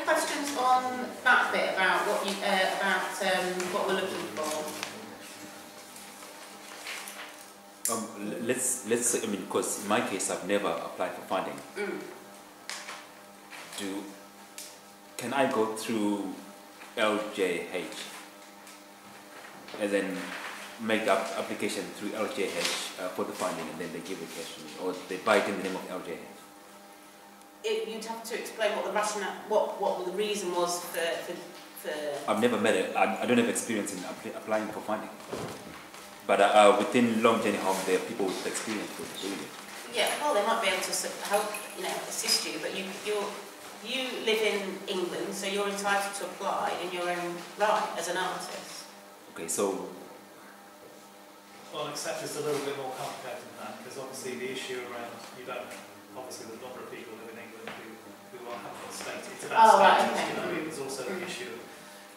questions on that bit about what you what we're looking for? Let's say, I mean, because in my case I've never applied for funding. Can I go through LJH and then make the application through LJH for the funding, and then they give it cash to me, or they buy it in the name of LJH? You'd have to explain what the rationale, what the reason was for. I've never met it. I don't have experience in applying for funding. But within Long Journey Home, there are people with experience with doing it. Yeah, well, they might be able to help, assist you. But you live in England, so you're entitled to apply in your own right as an artist. Okay, so. Well, except it's a little bit more complicated than that, because obviously the issue around obviously there's a number of people who live in England who haven't got status. It's about status, right, okay. There's also the issue of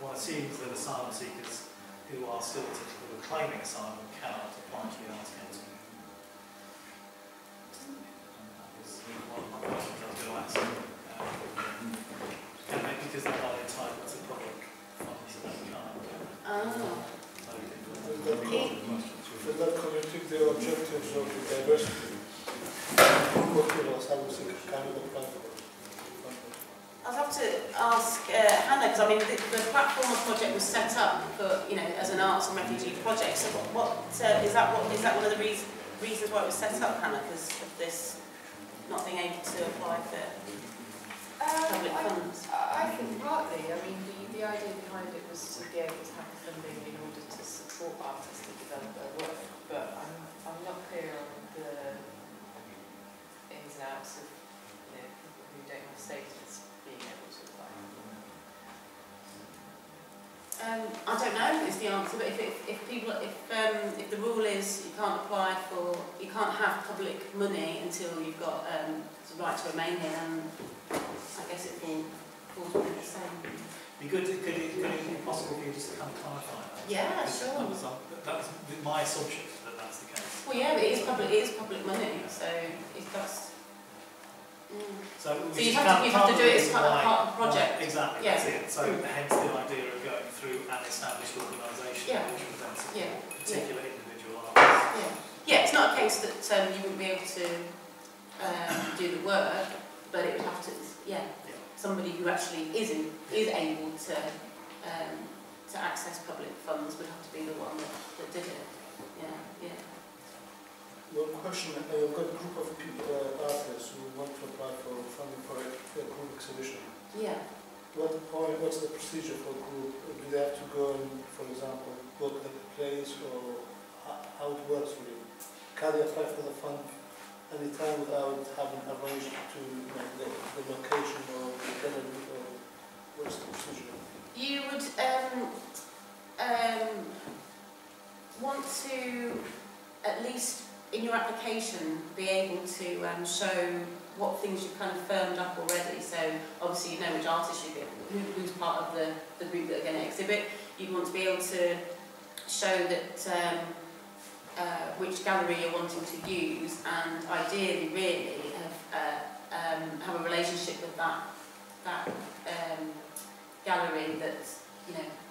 one assumes that asylum seekers who are still claiming asylum cannot apply to the Arts Council. That was one of my questions I was going to ask. Because they're not entitled to public funds, they can't. For that committing the objectives of the diversity, what people asylum seekers cannot apply for? I'll have to ask Hannah, because I mean the platform project was set up for as an arts and refugee project. So is that one of the reasons why it was set up, Hannah? Because of this not being able to apply for public funds. I think partly. I mean the idea behind it was to be able to have the funding in order to support artists to develop their work. But I'm not clear on the ins and outs of people who don't have status being able to apply. I don't know is the answer, but if the rule is you can't have public money until you've got the right to remain here, then I guess it falls within the same. Could it be possible for you just to kind of clarify that? Yeah, sure. That was my assumption that that's the case. Well, yeah, but it is public money, so if that's. So you have to do it as part of the project. Right, exactly, yeah. That's it. So hence the idea of going through an established organisation which would then support particular individual artists. Yeah, it's not a case that you wouldn't be able to do the work, but it would have to, somebody who actually is able to access public funds would have to be the one that did it. Yeah. One question, I've got a group of people, artists who want to apply for funding for a group exhibition. Yeah. What's the procedure for a group? Do they have to go and, for example, book the place, or how it works really? Can they apply for the fund any time without having arranged to the location or the gallery, or what's the procedure? You would want to at least in your application be able to show what things you've kind of firmed up already. So obviously you know which artist who's part of the group that are going to exhibit. You'd want to be able to show that which gallery you're wanting to use, and ideally really have a relationship with that gallery that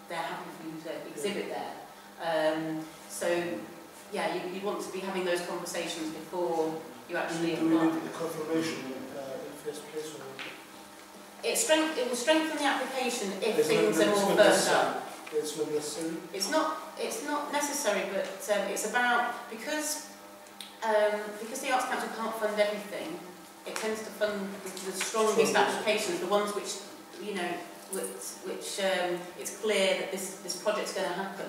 they're happy for you to exhibit there. So yeah, you want to be having those conversations before you actually apply. Do we need the confirmation in the first place? It will strengthen the application if things are more firmed up. It's not necessary? It's not necessary, but it's about, because the Arts Council can't fund everything, it tends to fund the strongest applications, the ones which it's clear that this project's going to happen.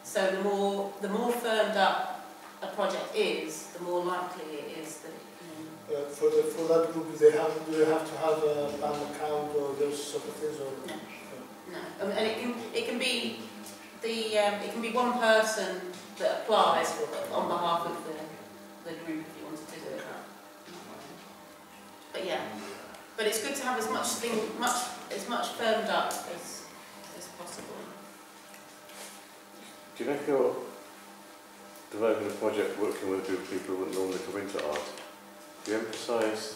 So the more firmed up a project is, the more likely it is that for that group, do they have to have a bank account or those sort of things? Or no. And it can be one person that applies on behalf of the group if you wanted to do it. But yeah, but it's good to have as much firmed up as possible. Do you know if you're developing a project working with a group of people who wouldn't normally come into art, do you emphasise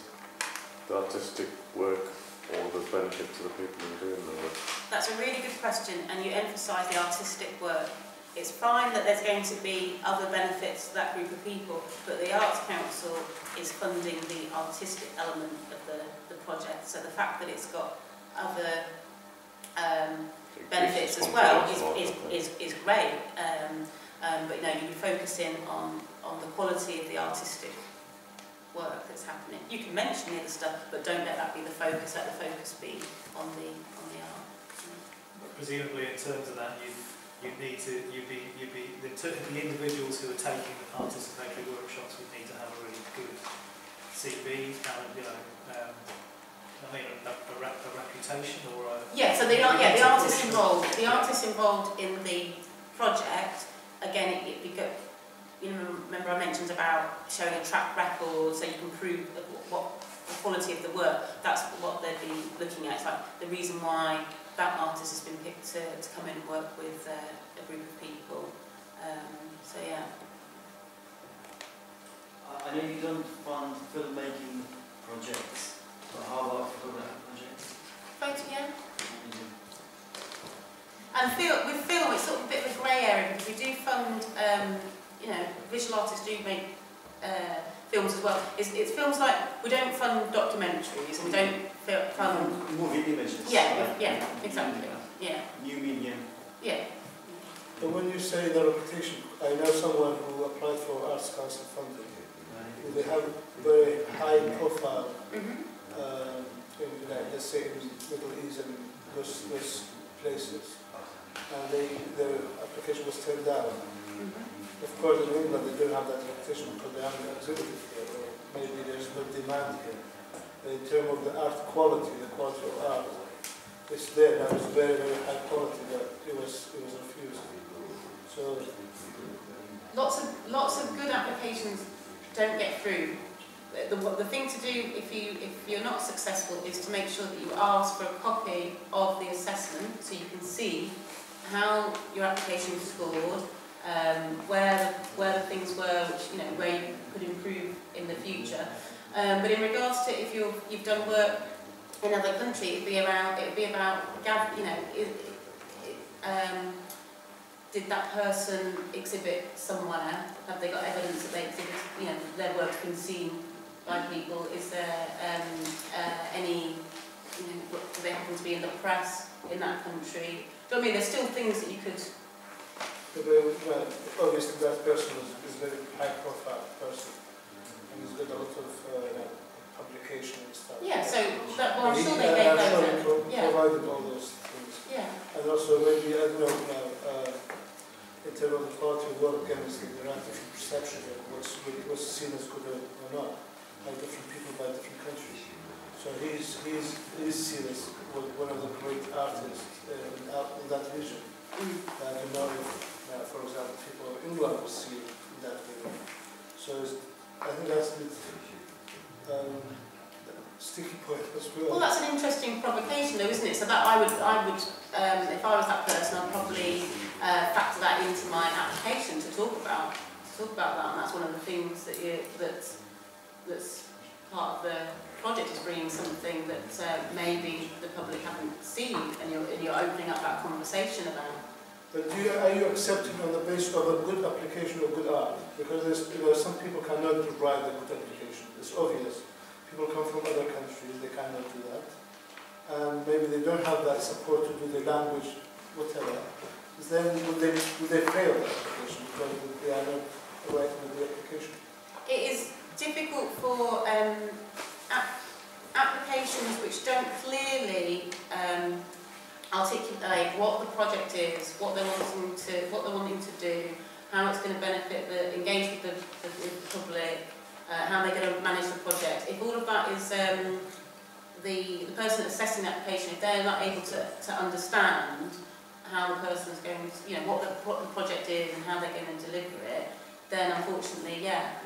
the artistic work or the benefit to the people who are doing the work? That's a really good question, and you emphasise the artistic work. It's fine that there's going to be other benefits to that group of people, but the Arts Council is funding the artistic element of the project. So the fact that it's got other benefits as well is great. But you know, you'll be focusing on the quality of the artistic work that's happening. You can mention the other stuff, but don't let that be the focus. Let the focus be on the art. Presumably, in terms of that, the individuals who are taking the participatory workshops would need to have a really good CV and a reputation or a... Yeah, so the artists involved. The artists involved in the project. Again, remember I mentioned about showing a track record, so you can prove what the quality of the work. That's what they'd be looking at. It's like the reason why that artist has been picked to come in and work with a group of people. So yeah. I know you don't fund filmmaking projects, but how about photography projects? Yeah. And with film, it's sort of a bit of a grey area because we do fund, visual artists do make films as well. It's films like, we don't fund documentaries and we don't fund... Movie images. Yeah, exactly. Yeah. New medium. Yeah. But when you say the reputation, I know someone who applied for Arts Council funding. They have very high profile, let's say in Middle East and those places. And their application was turned down. Of course, in England they don't have that reputation because they haven't exhibited here, or maybe there's no demand here. But in terms of the art quality, the quality of art, it's there. Now it's very, very high quality, but it was refused. So lots of good applications don't get through. The thing to do if you're not successful is to make sure that you ask for a copy of the assessment so you can see how your application was scored, where the things were, where you could improve in the future. But in regards to if you've done work in another country, it'd be about did that person exhibit somewhere? Have they got evidence that they exhibit, their work's been seen by people? Is there any, do they happen to be in the press in that country? Do you know what I mean? There's still things that you could... Well, obviously that person is a very high profile person and he's got a lot of publication and stuff. Yeah, so I'm sure they gave those. Provided all those things. Yeah. And also maybe, I don't know, in terms of the quality of work, obviously there are different perceptions of what's seen as good or not by different people, by different countries. So he's seen as one of the great artists in that region. I don't know if, for example, people in England will see it in that way. So I think that's the sticky point as well. Well, that's an interesting provocation, though, isn't it? So that I would, if I was that person, I'd probably factor that into my application to talk about that, and that's one of the things that's part of the project, is bringing something that maybe the public haven't seen, and you're opening up that conversation about. But are you accepting on the basis of a good application of good art? Because some people cannot provide a good application. It's obvious. People come from other countries, they cannot do that. And maybe they don't have that support to do the language, whatever. Then would they fail the application because they are not writing the application? It is difficult for applications which don't clearly articulate what the project is, what they're wanting to do, how it's going to benefit engage with the public, how they're going to manage the project. If all of that is the person assessing the application, if they're not able to understand how the person is going to, what the project is and how they're going to deliver it, then unfortunately, that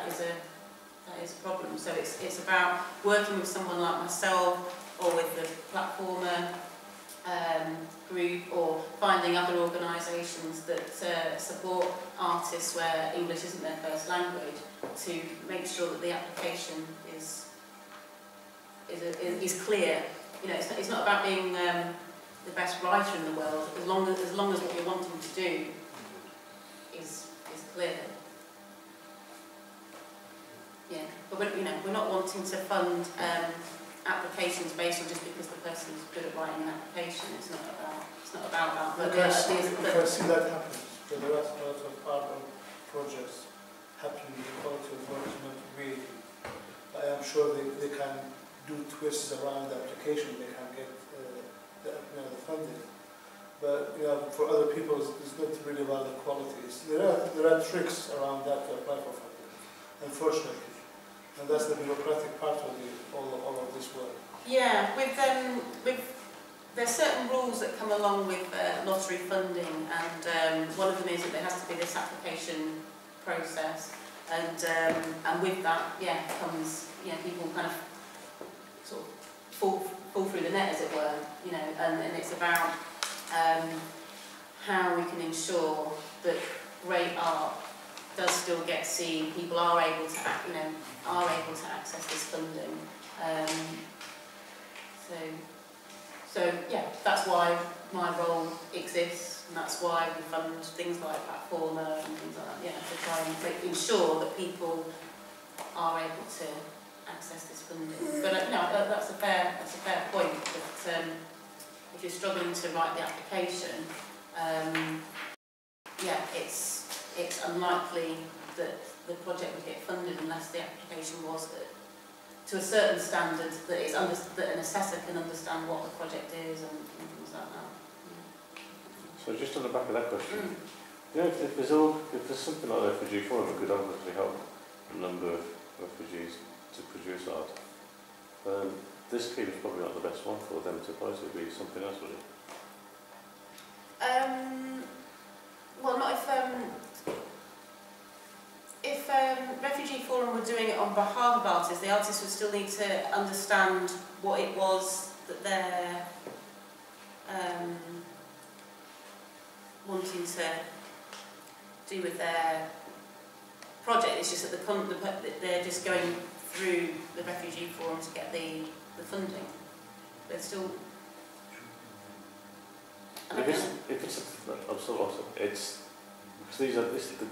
is a problem. So it's about working with someone like myself, or with the Platformer group, or finding other organisations that support artists where English isn't their first language, to make sure that the application is clear you know, it's not about being the best writer in the world, as long as what you're wanting to do is clear. Yeah, but we're not wanting to fund applications based on just because the person's good at writing an application. It's not about that. But I can see that happens. There are a lot of urban projects happening. The quality of work is not really. I am sure they can do twists around the application. They can get the funding. But for other people, it's not really about the qualities. There are tricks around that to apply for funding, unfortunately. And that's the bureaucratic part of all of this work. Yeah, there's certain rules that come along with lottery funding, and one of them is that there has to be this application process, and with that, comes people kind of sort of fall through the net, as it were, and it's about how we can ensure that great art does still get seen. People are able to access this funding. So that's why my role exists, and that's why we fund things like Platformer and things like that. To try and ensure that people are able to access this funding. But that's a fair point. That if you're struggling to write the application, it's unlikely that the project would get funded unless the application was to a certain standard that an assessor can understand what the project is and things like that. So just on the back of that question, if there's something like Refugee Forum that could obviously help a number of refugees to produce art, this scheme is probably not the best one for them to apply to. It'd be something else, would it? Well, not if Refugee Forum were doing it on behalf of artists, the artists would still need to understand what it was that they're wanting to do with their project. It's just that they're just going through the Refugee Forum to get the funding. They're still...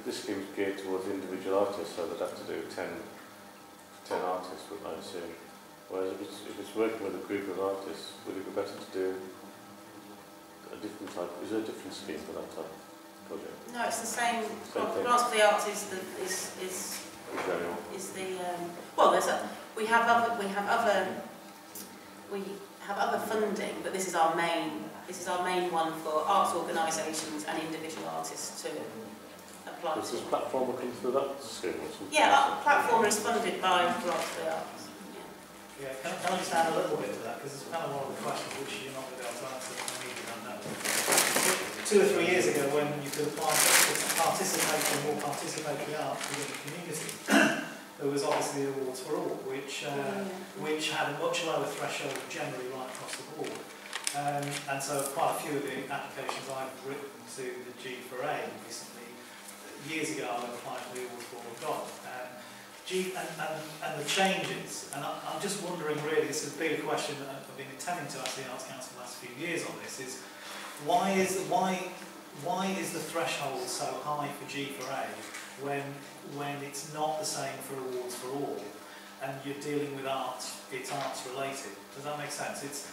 This scheme is geared towards individual artists, so they'd have to do 10 artists, I assume. Whereas if it's working with a group of artists, would it be better to do a different type? Is there a different scheme for that type of project? No, it's the same. Same Grants for the Arts we have other funding, but this is our main one for arts organisations and individual artists to apply to. Does this Platformer come through that scheme or something? Yeah, that Platformer is funded by Grants for the Arts. Yeah, can I just add a little bit to that, because it's kind of one of the questions which you're not going to be able to answer and maybe don't know. 2 or 3 years ago, when you could apply for more participatory art within the community, there was obviously the Awards for All, which had a much lower threshold generally right across the board. And so quite a few of the applications I've written to the G4A recently, years ago I applied for the Awards for All got. And the changes, and I'm just wondering really, this is a bigger question that I've been intending to ask the Arts Council the last few years on this, is why is the threshold so high for G4A when it's not the same for Awards for All, and you're dealing with art, it's arts related? Does that make sense? It's,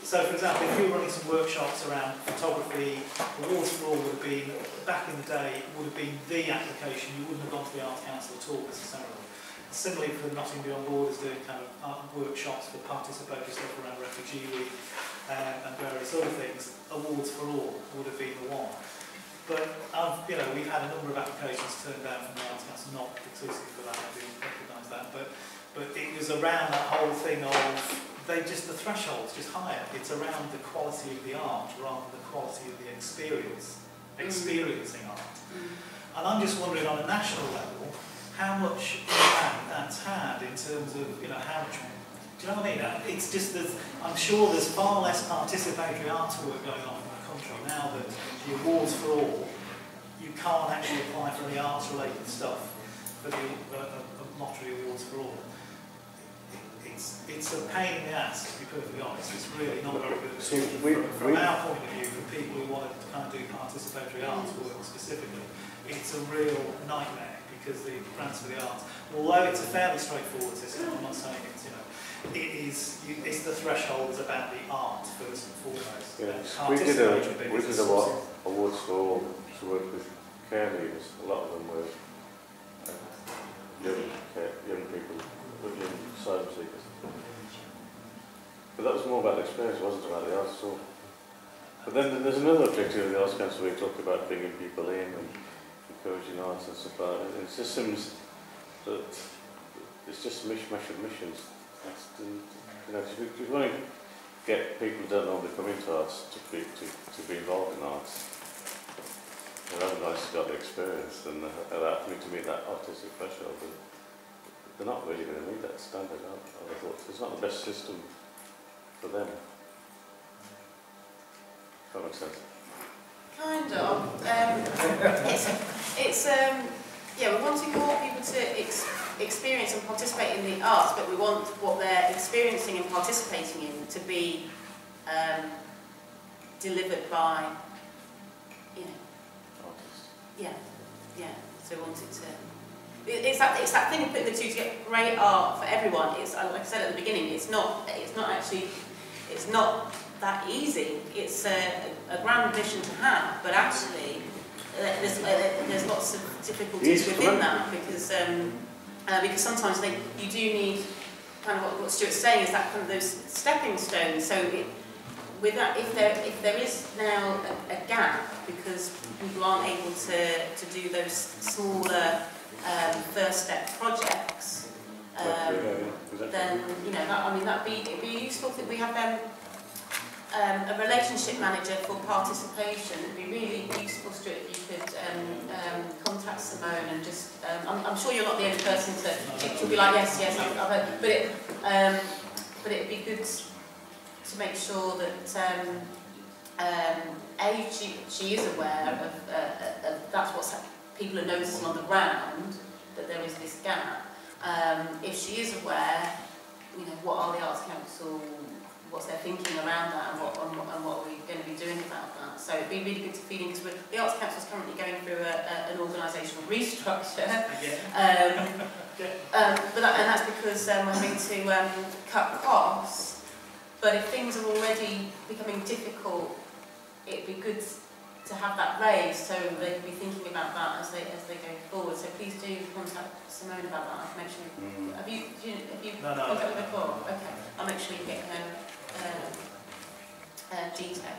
so for example, if you were running some workshops around photography, Awards for All would have been, back in the day, would have been the application. You wouldn't have gone to the Arts Council at all necessarily. Similarly for Nottingham Beyond Borders doing kind of art workshops for participatory stuff around Refugee Week and various other things, Awards for All would have been the one. But we've had a number of applications turned down from the Arts Council, not exclusively for that, I do recognise that, but it was around that whole thing of the threshold's just higher. It's around the quality of the art rather than the quality of the experiencing art. And I'm just wondering, on a national level, how much impact that's had in terms of, how much, do you know what I mean? It's just that I'm sure there's far less participatory artwork going on in the country now that the Awards for All, you can't actually apply for any arts-related stuff for the lottery Awards for All. it's a pain in the ass, to be perfectly honest. It's really not very good. See, From our point of view, for people who want to kind of do participatory arts work specifically, it's a real nightmare because the grants for the arts, although it's a fairly straightforward system, I'm not saying it's, it's the threshold is about the art first and foremost. Yeah, we did a lot of awards for to work with care leaders. A lot of them were young people, young asylum seekers. But that was more about the experience, it wasn't about the arts at all. But then there's another objective of the Arts Council where we talk about bringing people in and encouraging arts and stuff like that. It just seems that it's just a mishmash of missions. If you want to get people who don't normally come into arts to be involved in arts, they haven't actually got the experience and they're having to meet that artistic threshold. And they're not really going to meet that standard, I thought. It's not the best system for them. If that makes sense. Kind of. Yeah, we're wanting more people to experience and participate in the arts, but we want what they're experiencing and participating in to be delivered by, Artists. yeah. So we want it to. It's that thing of putting the two together. Great art for everyone. It's like I said at the beginning. It's not that easy. It's a grand mission to have, but actually there's lots of difficulties within that because sometimes you do need kind of what Stuart's saying is that kind of those stepping stones. So with that, if there is now a gap because people aren't able to do those smaller first step projects, then it'd be useful that we have a relationship manager for participation. It'd be really useful, Stuart, if you could contact Simone and just. I'm sure you're not the only person to be like yes, I've heard, but it'd be good to make sure that she is aware of that's what people are noticing on the ground, that there is this gap. If she is aware, what are the Arts Council, what's their thinking around that, and what are we going to be doing about that? So it'd be really good to feed into it. The Arts Council is currently going through an organisational restructure, and that's because we're having to cut costs. But if things are already becoming difficult, it'd be good to have that raised, so they can be thinking about that as they go forward. So please do contact Simone about that. I'll make sure. Have you contacted her before? Okay, I'll make sure you get her details.